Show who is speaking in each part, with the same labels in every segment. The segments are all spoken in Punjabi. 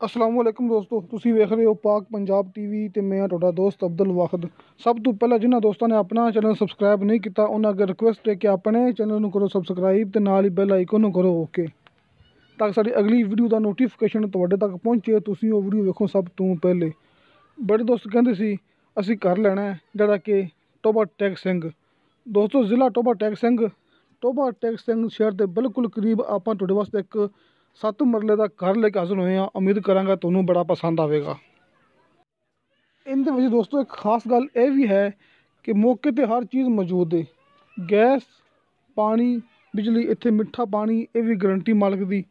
Speaker 1: अस्सलाम वालेकुम दोस्तों, ਤੁਸੀਂ ਵੇਖ ਰਹੇ ਹੋ ਪਾਕ ਪੰਜਾਬ ਟੀਵੀ ਤੇ ਮੈਂ ਤੁਹਾਡਾ ਦੋਸਤ ਅਬਦੁਲ ਵਾਹਿਦ। ਸਭ ਤੋਂ ਪਹਿਲਾਂ ਜਿਨ੍ਹਾਂ ਦੋਸਤਾਂ ਨੇ ਆਪਣਾ ਚੈਨਲ ਸਬਸਕ੍ਰਾਈਬ ਨਹੀਂ ਕੀਤਾ ਉਹਨਾਂ ਅੱਗੇ ਰਿਕੁਐਸਟ ਹੈ ਕਿ ਆਪਣੇ ਚੈਨਲ ਨੂੰ ਕਰੋ ਸਬਸਕ੍ਰਾਈਬ ਤੇ ਨਾਲ ਹੀ ਬੈਲ ਆਈਕਨ ਨੂੰ ਕਰੋ ਓਕੇ, ਤਾਂ ਕਿ ਸਾਡੀ ਅਗਲੀ ਵੀਡੀਓ ਦਾ ਨੋਟੀਫਿਕੇਸ਼ਨ ਤੁਹਾਡੇ ਤੱਕ ਪਹੁੰਚੇ, ਤੁਸੀਂ ਉਹ ਵੀਡੀਓ ਵੇਖੋ ਸਭ ਤੋਂ ਪਹਿਲੇ। ਬੜੇ ਦੋਸਤ ਕਹਿੰਦੇ ਸੀ ਅਸੀਂ ਘਰ ਲੈਣਾ ਹੈ ਜਿਹੜਾ ਕਿ ਟੋਬਾ ਟੈਕ ਸਿੰਘ। ਦੋਸਤੋ, ਜ਼ਿਲ੍ਹਾ ਟੋਬਾ ਟੈਕ ਸਿੰਘ ਸ਼ਹਿਰ ਦੇ ਬਿਲਕੁਲ ਕਰੀਬ ਆਪਾਂ ਤੁਹਾਡੇ ਵਾਸਤੇ ਇੱਕ 7 ਮਰਲੇ ਦਾ ਘਰ ਲੈ ਕੇ ਹਾਜ਼ਰ ਹੋਏ ਹਾਂ। ਉਮੀਦ ਕਰਾਂਗਾ ਤੁਹਾਨੂੰ ਬੜਾ ਪਸੰਦ ਆਵੇਗਾ। ਇਹਦੇ ਵਿੱਚ ਦੋਸਤੋ ਇੱਕ ਖਾਸ ਗੱਲ ਇਹ ਵੀ ਹੈ ਕਿ ਮੌਕੇ 'ਤੇ ਹਰ ਚੀਜ਼ ਮੌਜੂਦ ਹੈ। ਗੈਸ, ਪਾਣੀ, ਬਿਜਲੀ, ਇੱਥੇ ਮਿੱਠਾ ਪਾਣੀ, ਇਹ ਵੀ ਗਰੰਟੀ ਮਾਲਕ ਦੀ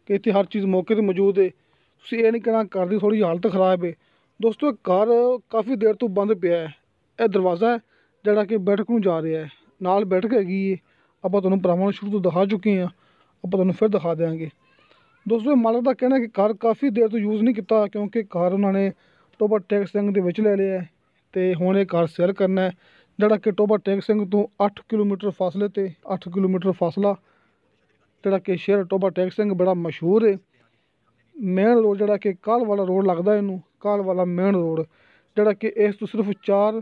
Speaker 1: ਕਿ ਇੱਥੇ ਹਰ ਚੀਜ਼ ਮੌਕੇ 'ਤੇ ਮੌਜੂਦ ਹੈ। ਤੁਸੀਂ ਇਹ ਨਹੀਂ ਕਹਿਣਾ ਘਰ ਦੀ ਥੋੜ੍ਹੀ ਹਾਲਤ ਖ਼ਰਾਬ ਹੈ। ਦੋਸਤੋ, ਇਹ ਘਰ ਕਾਫੀ ਦੇਰ ਤੋਂ ਬੰਦ ਪਿਆ ਹੈ। ਇਹ ਦਰਵਾਜ਼ਾ ਹੈ ਜਿਹੜਾ ਕਿ ਬੈਠਕ ਨੂੰ ਜਾ ਰਿਹਾ ਹੈ, ਨਾਲ ਬੈਠਕ ਹੈਗੀ ਹੈ। ਆਪਾਂ ਤੁਹਾਨੂੰ ਭਰਾਵਾਂ ਨੂੰ ਸ਼ੁਰੂ ਤੋਂ ਦਿਖਾ ਚੁੱਕੇ ਹਾਂ, ਆਪਾਂ ਤੁਹਾਨੂੰ ਫਿਰ ਦਿਖਾ ਦਿਆਂਗੇ। ਦੋਸਤੋ, ਇਹ ਮਾਲਕ ਦਾ ਕਹਿਣਾ ਕਿ ਘਰ ਕਾਫੀ ਦੇਰ ਤੋਂ ਯੂਜ਼ ਨਹੀਂ ਕੀਤਾ ਕਿਉਂਕਿ ਘਰ ਉਹਨਾਂ ਨੇ ਟੋਬਾ ਟੈਕ ਸਿੰਘ ਦੇ ਵਿੱਚ ਲੈ ਲਿਆ ਅਤੇ ਹੁਣ ਇਹ ਘਰ ਸੇਲ ਕਰਨਾ ਹੈ, ਜਿਹੜਾ ਕਿ ਟੋਬਾ ਟੈਕ ਸਿੰਘ ਤੋਂ 8 ਕਿਲੋਮੀਟਰ ਫਾਸਲੇ 'ਤੇ 8 ਕਿਲੋਮੀਟਰ ਫਾਸਲਾ, ਜਿਹੜਾ ਕਿ ਸ਼ਹਿਰ ਟੋਬਾ ਟੈਕ ਸਿੰਘ ਬੜਾ ਮਸ਼ਹੂਰ ਹੈ। ਮੇਨ ਰੋਡ ਜਿਹੜਾ ਕਿ ਕਾਲ ਵਾਲਾ ਰੋਡ ਲੱਗਦਾ, ਇਹਨੂੰ ਕਾਲ ਵਾਲਾ ਮੇਨ ਰੋਡ, ਜਿਹੜਾ ਕਿ ਇਸ ਤੋਂ ਸਿਰਫ 4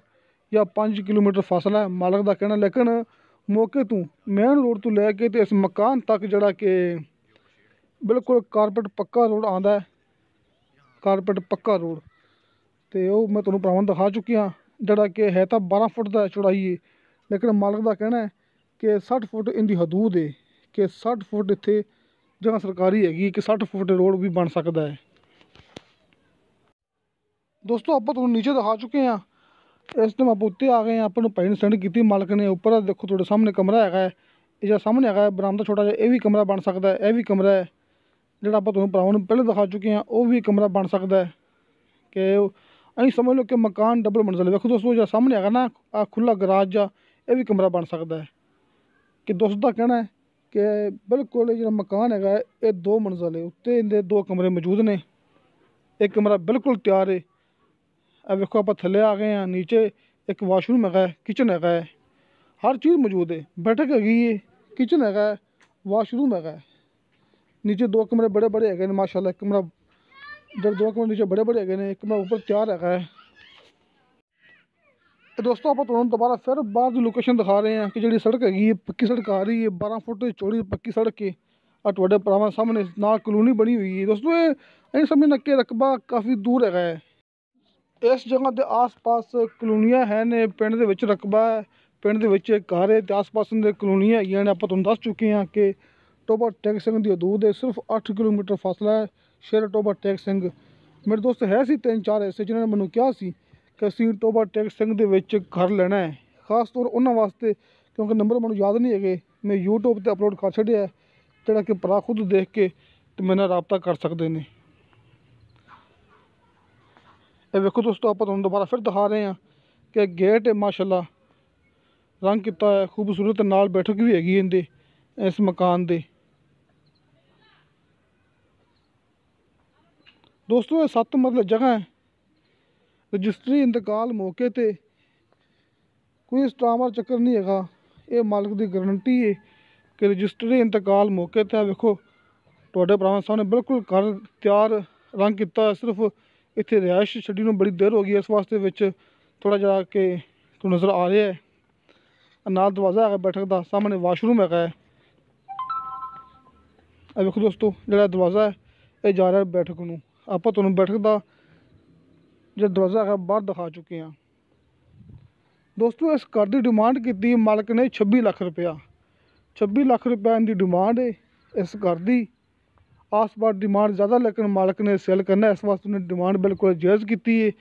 Speaker 1: ਜਾਂ 5 ਕਿਲੋਮੀਟਰ ਫਾਸਲਾ ਹੈ ਮਾਲਕ ਦਾ ਕਹਿਣਾ। ਲੇਕਿਨ ਮੌਕੇ ਤੋਂ ਮੇਨ ਰੋਡ ਤੋਂ ਲੈ ਕੇ ਅਤੇ ਇਸ ਮਕਾਨ ਤੱਕ ਜਿਹੜਾ ਕਿ ਬਿਲਕੁਲ ਕਾਰਪੇਟ ਪੱਕਾ ਰੋਡ ਆਉਂਦਾ ਹੈ, ਕਾਰਪੇਟ ਪੱਕਾ ਰੋਡ, ਅਤੇ ਉਹ ਮੈਂ ਤੁਹਾਨੂੰ ਭਰਾਵਾਂ ਨੂੰ ਦਿਖਾ ਚੁੱਕਿਆ, ਜਿਹੜਾ ਕਿ ਹੈ ਤਾਂ 12 ਫੁੱਟ ਦਾ ਚੌੜਾਈ ਹੈ, ਲੇਕਿਨ ਮਾਲਕ ਦਾ ਕਹਿਣਾ ਹੈ ਕਿ 60 ਫੁੱਟ ਇਹਦੀ ਹਦੂਦ ਹੈ, ਕਿ 60 ਫੁੱਟ ਇੱਥੇ ਜਗ੍ਹਾ ਸਰਕਾਰੀ ਹੈਗੀ ਕਿ 60 ਫੁੱਟ ਰੋਡ ਵੀ ਬਣ ਸਕਦਾ ਹੈ। ਦੋਸਤੋ, ਆਪਾਂ ਤੁਹਾਨੂੰ ਨੀਚੇ ਦਿਖਾ ਚੁੱਕੇ ਹਾਂ। ਇਸ ਟਾਈਮ ਆਪਾਂ ਉੱਤੇ ਆ ਗਏ ਹਾਂ। ਆਪਾਂ ਨੂੰ ਭਾਈ ਨੇ ਸੈਂਡ ਕੀਤੀ ਮਾਲਕ ਨੇ ਉੱਪਰ। ਦੇਖੋ ਤੁਹਾਡੇ ਸਾਹਮਣੇ ਕਮਰਾ ਹੈਗਾ ਹੈ, ਇਹ ਜਿਹੜਾ ਸਾਹਮਣੇ ਹੈਗਾ ਬਰਾਮਦਾ ਛੋਟਾ ਜਿਹਾ, ਇਹ ਵੀ ਕਮਰਾ ਬਣ ਸਕਦਾ ਹੈ। ਇਹ ਵੀ ਕਮਰਾ ਹੈ ਜਿਹੜਾ ਆਪਾਂ ਤੁਹਾਨੂੰ ਭਰਾਵਾਂ ਨੂੰ ਪਹਿਲਾਂ ਦਿਖਾ ਚੁੱਕੇ ਹਾਂ, ਉਹ ਵੀ ਕਮਰਾ ਬਣ ਸਕਦਾ ਹੈ ਕਿ ਅਸੀਂ ਸਮਝ ਲਓ ਕਿ ਮਕਾਨ ਡਬਲ ਮੰਜ਼ਿਲ। ਵੇਖੋ ਦੋਸਤੋ, ਜਿਹੜਾ ਸਾਹਮਣੇ ਹੈਗਾ ਨਾ ਆਹ ਖੁੱਲ੍ਹਾ ਗਰਾਜ ਜਾਂ, ਇਹ ਵੀ ਕਮਰਾ ਬਣ ਸਕਦਾ ਹੈ। ਕਿ ਦੋਸਤ ਦਾ ਕਹਿਣਾ ਹੈ ਕਿ ਬਿਲਕੁਲ ਜਿਹੜਾ ਮਕਾਨ ਹੈਗਾ ਇਹ 2 ਮੰਜ਼ਿਲ ਹੈ, ਉੱਤੇ ਇਹਦੇ 2 ਕਮਰੇ ਮੌਜੂਦ ਨੇ। ਇੱਕ ਕਮਰਾ ਬਿਲਕੁਲ ਤਿਆਰ ਹੈ। ਇਹ ਵੇਖੋ ਆਪਾਂ ਥੱਲੇ ਆ ਗਏ ਹਾਂ। ਨੀਚੇ ਇੱਕ ਵਾਸ਼ਰੂਮ ਹੈਗਾ, ਕਿਚਨ ਹੈਗਾ ਹੈ, ਹਰ ਚੀਜ਼ ਮੌਜੂਦ ਹੈ। ਬੈਠਕ ਹੈਗੀ ਹੈ, ਕਿਚਨ ਹੈਗਾ, ਵਾਸ਼ਰੂਮ ਹੈਗਾ। ਨੀਚੇ 2 ਕਮਰੇ ਬੜੇ ਬੜੇ ਹੈਗੇ ਨੇ ਮਾਸ਼ਾਅੱਲਾ। ਇੱਕ ਕਮਰਾ ਜਿਹੜੇ 2 ਕਮਰੇ ਨੀਚੇ ਬੜੇ ਬੜੇ ਹੈਗੇ ਨੇ, ਇੱਕ ਕਮਰਾ ਉੱਪਰ ਤਿਆਰ ਹੈਗਾ ਹੈ। ਤੇ ਦੋਸਤੋ, ਆਪਾਂ ਤੁਹਾਨੂੰ ਦੁਬਾਰਾ ਫਿਰ ਬਾਹਰ ਦੀ ਲੋਕੇਸ਼ਨ ਦਿਖਾ ਰਹੇ ਹਾਂ ਕਿ ਜਿਹੜੀ ਸੜਕ ਹੈਗੀ ਹੈ ਪੱਕੀ ਸੜਕ ਆ ਰਹੀ ਹੈ, 12 ਫੁੱਟ ਚੌੜੀ ਪੱਕੀ ਸੜਕ ਹੈ। ਆ ਤੁਹਾਡੇ ਭਰਾਵਾਂ ਸਾਹਮਣੇ ਨਾਲ ਕਲੋਨੀ ਬਣੀ ਹੋਈ ਹੈ। ਦੋਸਤੋ, ਇਹ ਅਸੀਂ ਸਮਝਦੇ ਕਿ ਰਕਬਾ ਕਾਫੀ ਦੂਰ ਹੈਗਾ ਹੈ। ਇਸ ਜਗ੍ਹਾ ਦੇ ਆਸ-ਪਾਸ ਕਲੋਨੀਆਂ ਹੈ ਨੇ, ਪਿੰਡ ਦੇ ਵਿੱਚ ਰਕਬਾ ਹੈ, ਪਿੰਡ ਦੇ ਵਿੱਚ ਘਰ ਹੈ ਅਤੇ ਆਸ-ਪਾਸ ਦੇ ਕਲੋਨੀਆਂ ਹੈਗੀਆਂ ਨੇ। ਆਪਾਂ ਤੁਹਾਨੂੰ ਦੱਸ ਚੁੱਕੇ ਹਾਂ ਕਿ ਟੋਬਾ ਟੈਕ ਸਿੰਘ ਦੀ ਹਦੂਦ ਸਿਰਫ 8 ਕਿਲੋਮੀਟਰ ਫਾਸਲਾ ਹੈ ਸ਼ਹਿਰ ਟੋਬਾ ਟੈਕ ਸਿੰਘ। ਮੇਰੇ ਦੋਸਤ ਹੈ ਸੀ 3-4 ਐਸੇ ਜਿਨ੍ਹਾਂ ਨੇ ਮੈਨੂੰ ਕਿਹਾ ਸੀ ਕਿ ਅਸੀਂ ਟੋਬਾ ਟੈਕ ਸਿੰਘ ਦੇ ਵਿੱਚ ਘਰ ਲੈਣਾ ਹੈ, ਖਾਸ ਤੌਰ ਉਹਨਾਂ ਵਾਸਤੇ, ਕਿਉਂਕਿ ਨੰਬਰ ਮੈਨੂੰ ਯਾਦ ਨਹੀਂ ਹੈਗੇ, ਮੈਂ YouTube 'ਤੇ ਅਪਲੋਡ ਕਰ ਛੱਡਿਆ, ਜਿਹੜਾ ਕਿ ਭਰਾ ਖੁਦ ਦੇਖ ਕੇ ਅਤੇ ਮੇਰੇ ਨਾਲ ਰਾਬਤਾ ਕਰ ਸਕਦੇ ਨੇ। ਇਹ ਵੇਖੋ ਦੋਸਤੋ, ਆਪਾਂ ਤੁਹਾਨੂੰ ਦੁਬਾਰਾ ਫਿਰ ਦਿਖਾ ਰਹੇ ਹਾਂ ਕਿ ਗੇਟ ਮਾਸ਼ਾਅੱਲਾ ਰੰਗ ਕੀਤਾ ਹੋਇਆ ਖੂਬਸੂਰਤ, ਨਾਲ ਬੈਠਕ ਵੀ ਹੈਗੀ ਇਹਦੇ ਇਸ ਮਕਾਨ ਦੇ। ਦੋਸਤੋ, ਇਹ 7 ਮਰਲੇ ਜਗ੍ਹਾ ਹੈ। ਰਜਿਸਟਰੀ ਇੰਤਕਾਲ ਮੌਕੇ 'ਤੇ, ਕੋਈ ਸਟਾਮਰ ਚੱਕਰ ਨਹੀਂ ਹੈਗਾ। ਇਹ ਮਾਲਕ ਦੀ ਗਰੰਟੀ ਹੈ ਕਿ ਰਜਿਸਟਰੀ ਇੰਤਕਾਲ ਮੌਕੇ 'ਤੇ। ਵੇਖੋ ਤੁਹਾਡੇ ਭਰਾਵਾਂ ਸਾਹਮਣੇ ਬਿਲਕੁਲ ਘਰ ਤਿਆਰ, ਰੰਗ ਕੀਤਾ। ਸਿਰਫ ਇੱਥੇ ਰਿਹਾਇਸ਼ ਛੱਡੀ ਨੂੰ ਬੜੀ ਦੇਰ ਹੋ ਗਈ, ਇਸ ਵਾਸਤੇ ਵਿੱਚ ਥੋੜ੍ਹਾ ਜਿਹਾ ਕਿ ਤੁਹਾਨੂੰ ਨਜ਼ਰ ਆ ਰਿਹਾ ਹੈ। ਨਾਲ ਦਰਵਾਜ਼ਾ ਹੈਗਾ ਬੈਠਕ ਦਾ, ਸਾਹਮਣੇ ਵਾਸ਼ਰੂਮ ਹੈਗਾ ਹੈ। ਇਹ ਵੇਖੋ ਦੋਸਤੋ, ਜਿਹੜਾ ਦਰਵਾਜ਼ਾ ਹੈ ਇਹ ਜਾ ਰਿਹਾ ਬੈਠਕ ਨੂੰ। ਆਪਾਂ ਤੁਹਾਨੂੰ ਬੈਠਕ ਦਾ ਜਿਹੜਾ ਦਰਵਾਜ਼ਾ ਹੈਗਾ ਬਾਹਰ ਦਿਖਾ ਚੁੱਕੇ ਹਾਂ। ਦੋਸਤੋ, ਇਸ ਘਰ ਦੀ ਡਿਮਾਂਡ ਕੀਤੀ ਮਾਲਕ ਨੇ 26 ਲੱਖ ਰੁਪਇਆ। 26 ਲੱਖ ਰੁਪਇਆ ਇਹਦੀ ਡਿਮਾਂਡ ਹੈ ਇਸ ਘਰ ਦੀ। ਆਸ-ਪਾਸ ਡਿਮਾਂਡ ਜ਼ਿਆਦਾ, ਲੇਕਿਨ ਮਾਲਕ ਨੇ ਸੇਲ ਕਰਨਾ, ਇਸ ਵਾਸਤੇ ਉਹਨੇ ਡਿਮਾਂਡ ਬਿਲਕੁਲ ਜਾਇਜ਼ ਕੀਤੀ ਹੈ।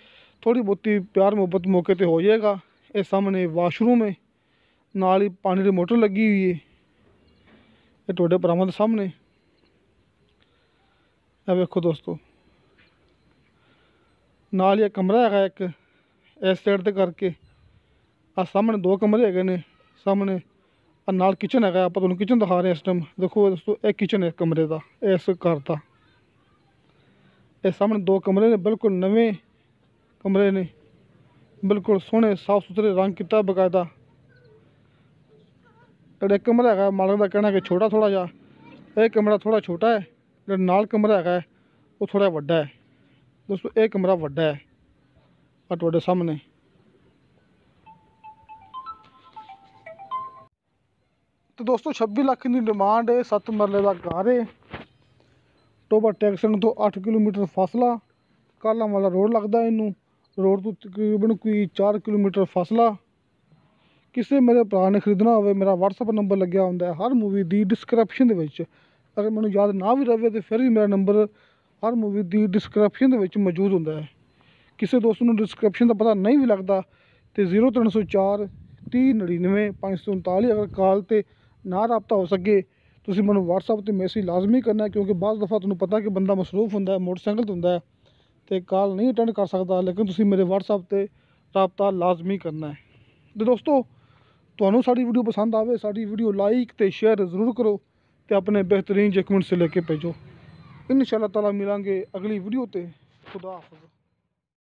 Speaker 1: ਥੋੜ੍ਹੀ ਬਹੁਤੀ ਪਿਆਰ ਮੁਹੱਬਤ ਮੌਕੇ 'ਤੇ ਹੋ ਜਾਏਗਾ। ਇਹ ਸਾਹਮਣੇ ਵਾਸ਼ਰੂਮ ਹੈ, ਨਾਲ ਹੀ ਪਾਣੀ ਦੀ ਮੋਟਰ ਲੱਗੀ ਹੋਈ ਹੈ। ਇਹ ਤੁਹਾਡੇ ਭਰਾਵਾਂ ਦੇ ਸਾਹਮਣੇ ਇਹ ਵੇਖੋ ਦੋਸਤੋ, ਨਾਲ ਹੀ ਕਮਰਾ ਹੈਗਾ ਇੱਕ ਇਸ ਸਾਈਡ 'ਤੇ ਕਰਕੇ। ਆਹ ਸਾਹਮਣੇ 2 ਕਮਰੇ ਹੈਗੇ ਨੇ, ਸਾਹਮਣੇ ਨਾਲ ਕਿਚਨ ਹੈਗਾ। ਆਪਾਂ ਤੁਹਾਨੂੰ ਕਿਚਨ ਦਿਖਾ ਰਹੇ ਹਾਂ ਇਸ ਟਾਈਮ। ਦੇਖੋ ਦੋਸਤੋ, ਇਹ ਕਿਚਨ ਹੈ ਕਮਰੇ ਦਾ, ਇਸ ਘਰ ਦਾ। ਇਹ ਸਾਹਮਣੇ 2 ਕਮਰੇ ਨੇ, ਬਿਲਕੁਲ ਨਵੇਂ ਕਮਰੇ ਨੇ, ਬਿਲਕੁਲ ਸੋਹਣੇ ਸਾਫ ਸੁਥਰੇ, ਰੰਗ ਕੀਤਾ ਬਕਾਇਦਾ। ਜਿਹੜਾ ਇੱਕ ਕਮਰਾ ਹੈਗਾ ਮਾਲਕ ਦਾ ਕਹਿਣਾ ਕਿ ਛੋਟਾ ਥੋੜ੍ਹਾ ਜਿਹਾ, ਇਹ ਕਮਰਾ ਥੋੜ੍ਹਾ ਛੋਟਾ ਹੈ। ਜਿਹੜਾ ਨਾਲ ਕਮਰਾ ਹੈਗਾ ਉਹ ਥੋੜ੍ਹਾ ਵੱਡਾ ਹੈ ਦੋਸਤੋ। ਇਹ ਕਮਰਾ ਵੱਡਾ ਹੈ ਆ ਤੁਹਾਡੇ ਸਾਹਮਣੇ। ਤੇ ਦੋਸਤੋ 26 ਲੱਖ ਦੀ ਡਿਮਾਂਡ ਹੈ। 7 ਮਰਲੇ ਦਾ ਘਰ ਹੈ। ਟੋਬਾ ਟੈਕਸਨ ਤੋਂ 8 ਕਿਲੋਮੀਟਰ ਫਾਸਲਾ। ਕਾਲਾ ਵਾਲਾ ਰੋਡ ਲੱਗਦਾ ਇਹਨੂੰ। ਰੋਡ ਤੋਂ ਤਕਰੀਬਨ ਕੋਈ 4 ਕਿਲੋਮੀਟਰ ਫਾਸਲਾ। ਕਿਸੇ ਮੇਰੇ ਭਰਾ ਨੇ ਖਰੀਦਣਾ ਹੋਵੇ, ਮੇਰਾ WhatsApp ਨੰਬਰ ਲੱਗਿਆ ਹੁੰਦਾ ਹੈ ਹਰ ਮੂਵੀ ਦੀ ਡਿਸਕ੍ਰਿਪਸ਼ਨ ਦੇ ਵਿੱਚ। ਅਗਰ ਮੈਨੂੰ ਯਾਦ ਨਾ ਵੀ ਰਹੇ ਤਾਂ ਫਿਰ ਵੀ ਮੇਰਾ ਨੰਬਰ ਹਰ ਮੂਵੀ ਦੀ ਡਿਸਕ੍ਰਿਪਸ਼ਨ ਦੇ ਵਿੱਚ ਮੌਜੂਦ ਹੁੰਦਾ ਹੈ। ਕਿਸੇ ਦੋਸਤ ਨੂੰ ਡਿਸਕ੍ਰਿਪਸ਼ਨ ਦਾ ਪਤਾ ਨਹੀਂ ਵੀ ਲੱਗਦਾ ਤਾਂ 0304 3099 539 ਅਗਰ ਕਾਲ 'ਤੇ ਨਾ ਰਾਬਤਾ ਹੋ ਸਕੇ ਤੁਸੀਂ ਮੈਨੂੰ WhatsApp 'ਤੇ ਮੈਸੇਜ ਲਾਜ਼ਮੀ ਕਰਨਾ, ਕਿਉਂਕਿ ਬਾਅਦ ਦਫਾ ਤੁਹਾਨੂੰ ਪਤਾ ਕਿ ਬੰਦਾ ਮਸਰੂਫ ਹੁੰਦਾ, ਮੋਟਰਸਾਈਕਲ 'ਤੇ ਹੁੰਦਾ ਅਤੇ ਕਾਲ ਨਹੀਂ ਅਟੈਂਡ ਕਰ ਸਕਦਾ। ਲੇਕਿਨ ਤੁਸੀਂ ਮੇਰੇ WhatsApp 'ਤੇ ਰਾਬਤਾ ਲਾਜ਼ਮੀ ਕਰਨਾ ਹੈ। ਅਤੇ ਦੋਸਤੋ ਤੁਹਾਨੂੰ ਸਾਡੀ ਵੀਡੀਓ ਪਸੰਦ ਆਵੇ, ਸਾਡੀ ਵੀਡੀਓ ਲਾਈਕ ਅਤੇ ਸ਼ੇਅਰ ਜ਼ਰੂਰ ਕਰੋ ਅਤੇ ਆਪਣੇ ਬਿਹਤਰੀਨ ਡਾਕੂਮੈਂਟਸ ਲੈ ਕੇ ਭੇਜੋ। ਇਨਸ਼ਾ ਅੱਲਾਹ ਤਾਲਾ ਮਿਲਾਂਗੇ ਅਗਲੀ ਵੀਡੀਓ 'ਤੇ। ਖੁਦਾ ਹਾਫਿਜ਼।